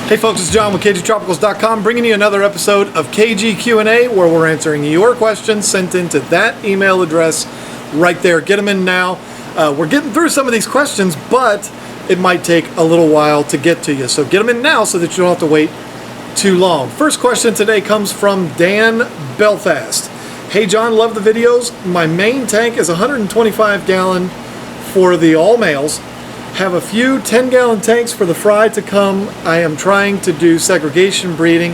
Hey folks, it's John with KGTropicals.com bringing you another episode of KGQandA where we're answering your questions sent into that email address right there. Get them in now. We're getting through some of these questions, but it might take a little while to get to you. So get them in now so that you don't have to wait too long. First question today comes from Dan Belfast. Hey John, love the videos. My main tank is 125 gallon for the all males. Have a few 10-gallon tanks for the fry to come. I am trying to do segregation breeding.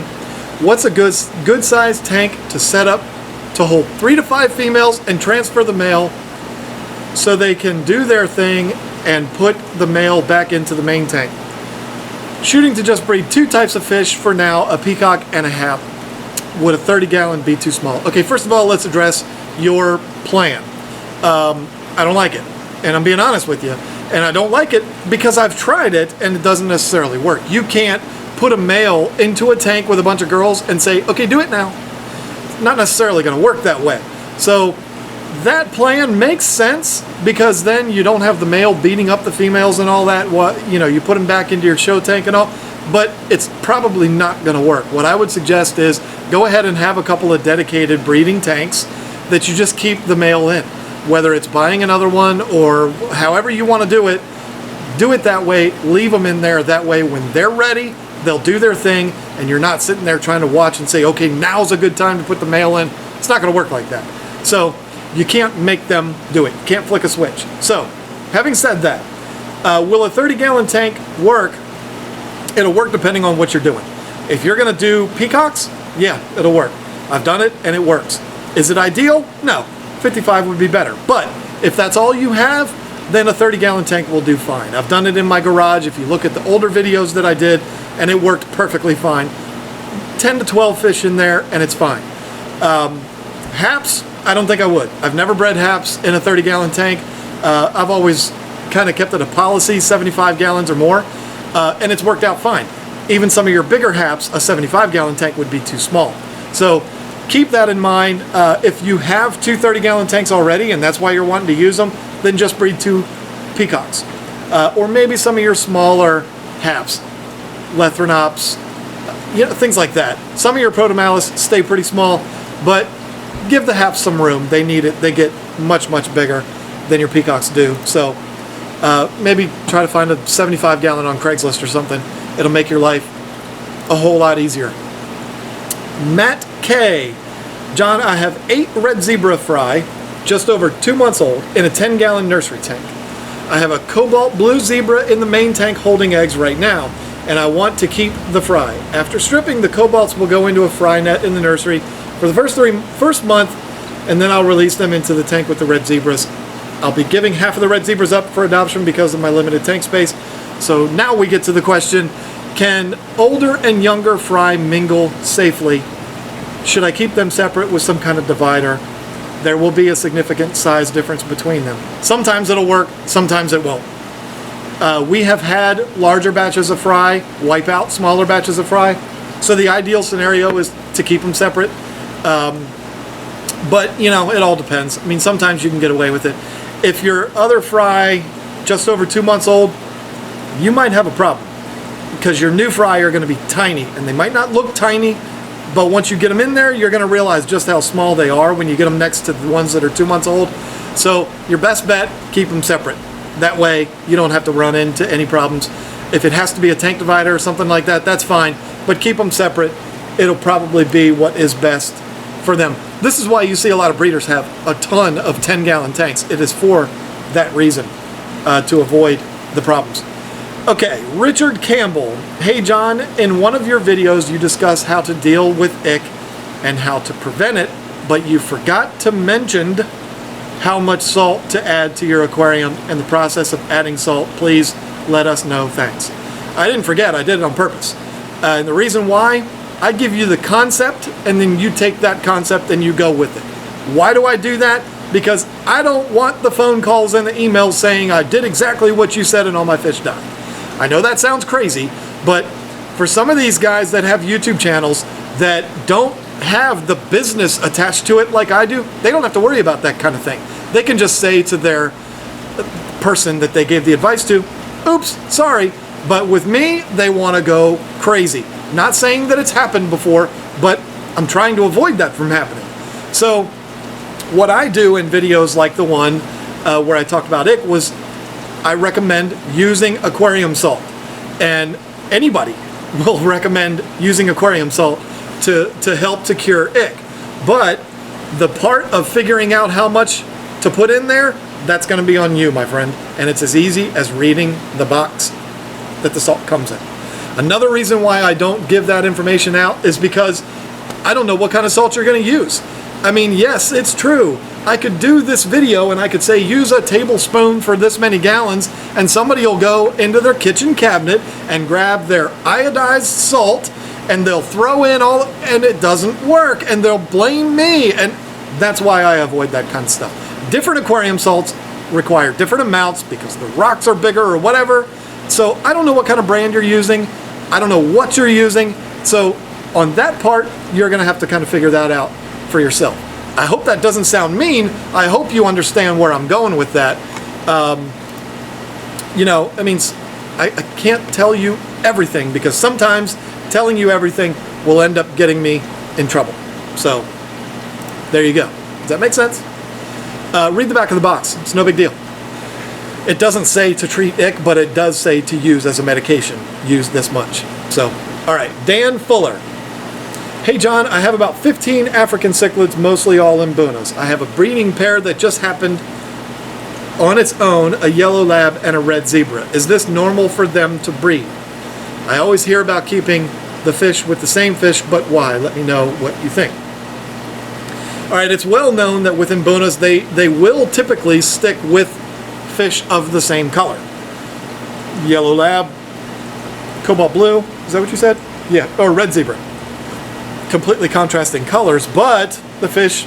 What's a good sized tank to set up to hold 3 to 5 females and transfer the male so they can do their thing and put the male back into the main tank? Shooting to just breed 2 types of fish for now, a peacock and a hap. Would a 30-gallon be too small? Okay, first of all, let's address your plan. I don't like it, and I'm being honest with you. And I don't like it because I've tried it and it doesn't necessarily work. You can't put a male into a tank with a bunch of girls and say, okay, do it now. It's not necessarily going to work that way. So that plan makes sense because then you don't have the male beating up the females and all that. You put them back into your show tank and all, but it's probably not going to work. What I would suggest is go ahead and have a couple of dedicated breeding tanks that you just keep the male in. Whether it's buying another one or however you want to do it that way. Leave them in there. That way when they're ready, they'll do their thing and you're not sitting there trying to watch and say, okay, now's a good time to put the male in. It's not going to work like that. So you can't make them do it. You can't flick a switch. So having said that, will a 30-gallon tank work? It'll work depending on what you're doing. If you're going to do peacocks, yeah, it'll work. I've done it and it works. Is it ideal? No. 55 would be better, but if that's all you have, then a 30-gallon tank will do fine. I've done it in my garage. If you look at the older videos that I did, and it worked perfectly fine. 10 to 12 fish in there, and it's fine. Haps, I don't think I would. I've never bred haps in a 30-gallon tank. I've always kind of kept it a policy, 75 gallons or more, and it's worked out fine. Even some of your bigger haps, a 75-gallon tank would be too small. So keep that in mind. If you have 2 30-gallon tanks already and that's why you're wanting to use them, then just breed 2 peacocks. Or maybe some of your smaller haps, lethrinops, things like that. Some of your protomalus stay pretty small, but give the haps some room. They need it. They get much, much bigger than your peacocks do. So maybe try to find a 75-gallon on Craigslist or something. It'll make your life a whole lot easier. Matt K. John, I have 8 red zebra fry, just over 2 months old, in a 10-gallon nursery tank. I have a cobalt blue zebra in the main tank holding eggs right now, and I want to keep the fry. After stripping, the cobalts will go into a fry net in the nursery for the first month, and then I'll release them into the tank with the red zebras. I'll be giving half of the red zebras up for adoption because of my limited tank space. So now we get to the question, can older and younger fry mingle safely? Should I keep them separate with some kind of divider? There will be a significant size difference between them. Sometimes it'll work, sometimes it won't. We have had larger batches of fry wipe out smaller batches of fry, so the ideal scenario is to keep them separate. But it all depends. I mean, sometimes you can get away with it. If your other fry just over 2 months old, you might have a problem because your new fry are going to be tiny, and they might not look tiny, but once you get them in there, you're going to realize just how small they are when you get them next to the ones that are 2 months old. So your best bet, keep them separate. That way you don't have to run into any problems. If it has to be a tank divider or something like that, that's fine, but keep them separate. It'll probably be what is best for them. This is why you see a lot of breeders have a ton of 10-gallon tanks. It is for that reason, to avoid the problems. Okay, Richard Campbell. Hey John, in one of your videos you discuss how to deal with ick and how to prevent it, but you forgot to mention how much salt to add to your aquarium and the process of adding salt. Please let us know, thanks. I didn't forget, I did it on purpose. And the reason why, I give you the concept and then you take that concept and you go with it. Why do I do that? Because I don't want the phone calls and the emails saying I did exactly what you said and all my fish died. I know that sounds crazy, but for some of these guys that have YouTube channels that don't have the business attached to it like I do, they don't have to worry about that kind of thing. They can just say to their person that they gave the advice to, oops, sorry, But with me, they want to go crazy. Not saying that it's happened before, but I'm trying to avoid that from happening. So what I do in videos like the one where I talked about ick was I recommend using aquarium salt. And anybody will recommend using aquarium salt to help to cure ick. But the part of figuring out how much to put in there, that's going to be on you, my friend. And it's as easy as reading the box that the salt comes in. Another reason why I don't give that information out is because I don't know what kind of salt you're going to use. I mean, yes, it's true. I could do this video and I could say use a tablespoon for this many gallons, and somebody will go into their kitchen cabinet and grab their iodized salt and they'll throw in all, and it doesn't work, and they'll blame me. And that's why I avoid that kind of stuff. Different aquarium salts require different amounts because the rocks are bigger or whatever. So I don't know what kind of brand you're using. I don't know what you're using. So on that part, you're going to have to kind of figure that out for yourself. I hope that doesn't sound mean. I hope you understand where I'm going with that. You know, I mean, I can't tell you everything because sometimes telling you everything will end up getting me in trouble. So there you go. Does that make sense? Read the back of the box. It's no big deal. It doesn't say to treat ick, but it does say to use as a medication. Use this much. So, all right. Dan Fuller. Hey John, I have about 15 African cichlids, mostly all Mbunas. I have a breeding pair that just happened on its own, a yellow lab and a red zebra. Is this normal for them to breed? I always hear about keeping the fish with the same fish, but why? Let me know what you think. All right, it's well known that with Mbunas, they will typically stick with fish of the same color. Yellow lab, cobalt blue, is that what you said? Yeah, or red zebra. Completely contrasting colors, but the fish,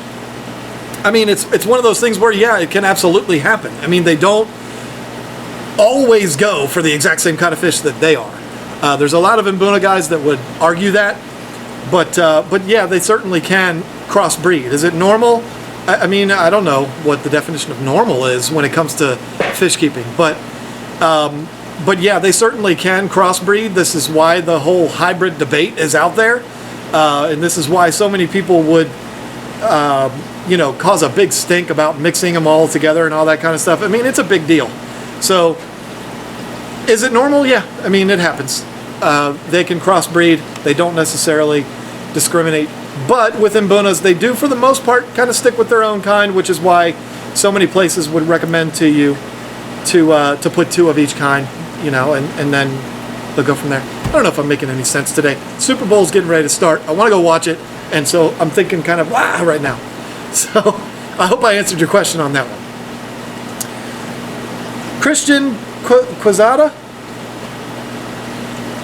I mean, it's one of those things where, yeah, it can absolutely happen. I mean, they don't always go for the exact same kind of fish that they are. There's a lot of Mbuna guys that would argue that, but yeah, they certainly can crossbreed. Is it normal? I mean, I don't know what the definition of normal is when it comes to fish keeping, but yeah, they certainly can crossbreed. This is why the whole hybrid debate is out there. And this is why so many people would, you know, cause a big stink about mixing them all together and all that kind of stuff. I mean, it's a big deal. So, is it normal? Yeah. I mean, it happens. They can crossbreed. They don't necessarily discriminate. But with Mbunas, they do, for the most part, kind of stick with their own kind, which is why so many places would recommend to you to put 2 of each kind, you know, and then they'll go from there. I don't know if I'm making any sense today. Super Bowl's getting ready to start. I want to go watch it, and so I'm thinking kind of right now. So I hope I answered your question on that one. Christian Quazada.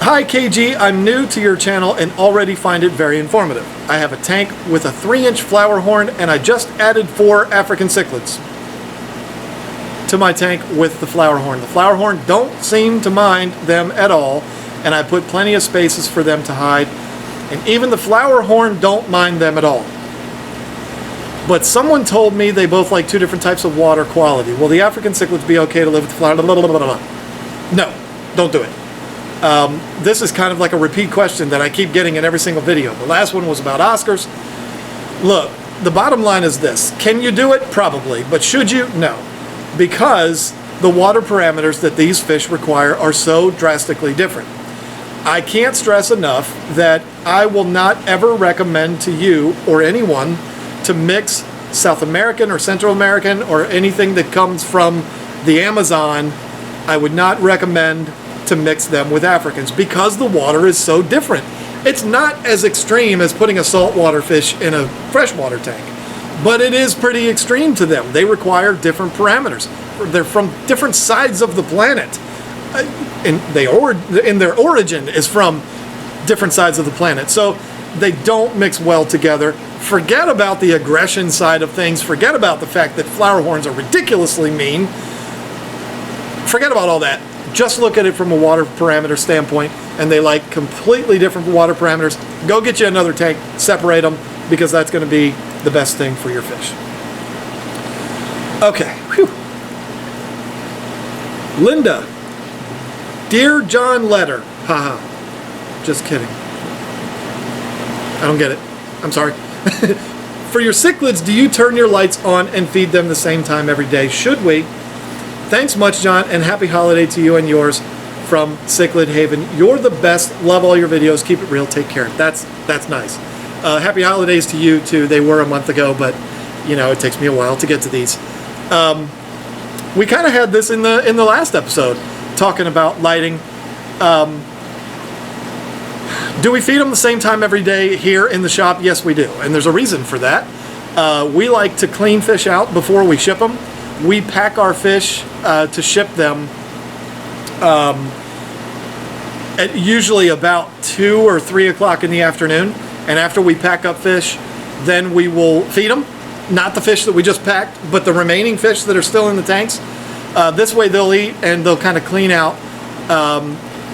Hi KG, I'm new to your channel and already find it very informative. I have a tank with a 3-inch Flowerhorn, and I just added 4 African cichlids to my tank with the Flowerhorn. The Flowerhorn don't seem to mind them at all, and I put plenty of spaces for them to hide, and even the Flowerhorn don't mind them at all. But someone told me they both like 2 different types of water quality. Will the African cichlids be okay to live with the flower? No, don't do it. This is kind of like a repeat question that I keep getting in every single video. The last one was about Oscars. Look, the bottom line is this. Can you do it? Probably. But should you? No. Because the water parameters that these fish require are so drastically different. I can't stress enough that I will not ever recommend to you or anyone to mix South American or Central American or anything that comes from the Amazon. I would not recommend to mix them with Africans because the water is so different. It's not as extreme as putting a saltwater fish in a freshwater tank, but it is pretty extreme to them. They require different parameters. They're from different sides of the planet. And their origin is from different sides of the planet. So they don't mix well together. Forget about the aggression side of things. Forget about the fact that Flowerhorns are ridiculously mean. Forget about all that. Just look at it from a water parameter standpoint, and they like completely different water parameters. Go get you another tank, separate them, because that's going to be the best thing for your fish. Okay. Whew. Linda Dear John Letter. Haha. Just kidding. I don't get it. I'm sorry. For your cichlids, do you turn your lights on and feed them the same time every day? Should we? Thanks much, John, and happy holiday to you and yours from Cichlid Haven. You're the best. Love all your videos. Keep it real. Take care. That's nice. Happy holidays to you too. They were a month ago, but you know it takes me a while to get to these. We kind of had this in the last episode, talking about lighting. Do we feed them the same time every day here in the shop? Yes, we do, and there's a reason for that. We like to clean fish out before we ship them. We pack our fish to ship them at usually about 2 or 3 o'clock in the afternoon, and after we pack up fish, then we will feed them. Not the fish that we just packed, but the remaining fish that are still in the tanks. This way they'll eat and they'll kind of clean out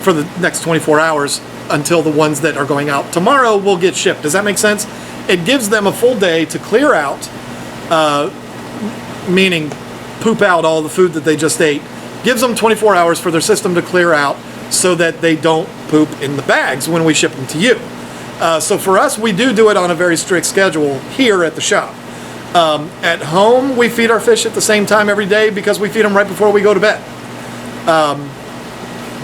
for the next 24 hours until the ones that are going out tomorrow will get shipped. Does that make sense? It gives them a full day to clear out, meaning poop out all the food that they just ate. Gives them 24 hours for their system to clear out so that they don't poop in the bags when we ship them to you. So for us, we do it on a very strict schedule here at the shop. At home, we feed our fish at the same time every day because we feed them right before we go to bed.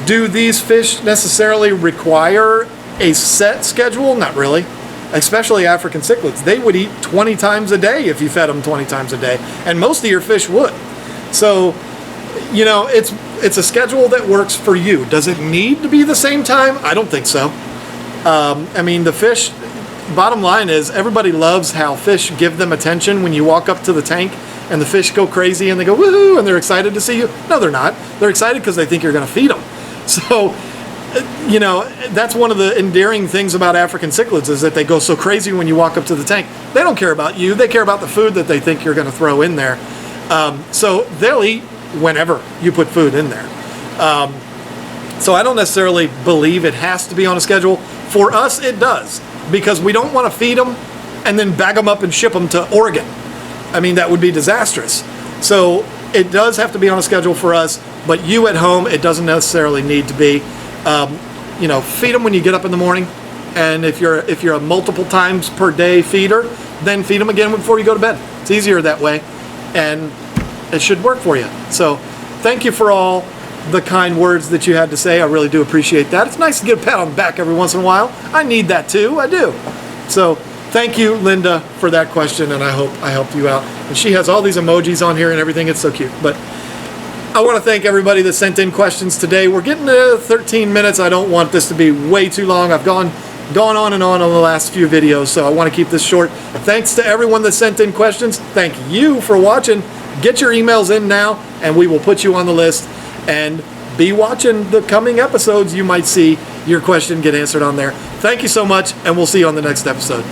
Do these fish necessarily require a set schedule? Not really. Especially African cichlids. They would eat 20 times a day if you fed them 20 times a day. And most of your fish would. So, you know, it's a schedule that works for you. Does it need to be the same time? I don't think so. I mean, the fish, bottom line is everybody loves how fish give them attention when you walk up to the tank and the fish go crazy and they go woohoo and they're excited to see you. No, they're not. They're excited because they think you're going to feed them. So, you know, that's one of the endearing things about African cichlids is that they go so crazy when you walk up to the tank. They don't care about you. They care about the food that they think you're going to throw in there. So they'll eat whenever you put food in there. So I don't necessarily believe it has to be on a schedule. For us, it does, because we don't want to feed them and then bag them up and ship them to Oregon. I mean, that would be disastrous. So it does have to be on a schedule for us, but you at home, it doesn't necessarily need to be. You know, feed them when you get up in the morning, and if you're a multiple times per day feeder, then feed them again before you go to bed. It's easier that way, and it should work for you. So thank you for all the kind words that you had to say. I really do appreciate that. It's nice to get a pat on the back every once in a while. I need that too. I do. So thank you, Linda, for that question, and I hope I helped you out. And she has all these emojis on here and everything. It's so cute. But I want to thank everybody that sent in questions today. We're getting to 13 minutes. I don't want this to be way too long. I've gone on and on the last few videos, so I want to keep this short. Thanks to everyone that sent in questions. Thank you for watching. Get your emails in now, and we will put you on the list. And be watching the coming episodes. You might see your question get answered on there. Thank you so much, and we'll see you on the next episode.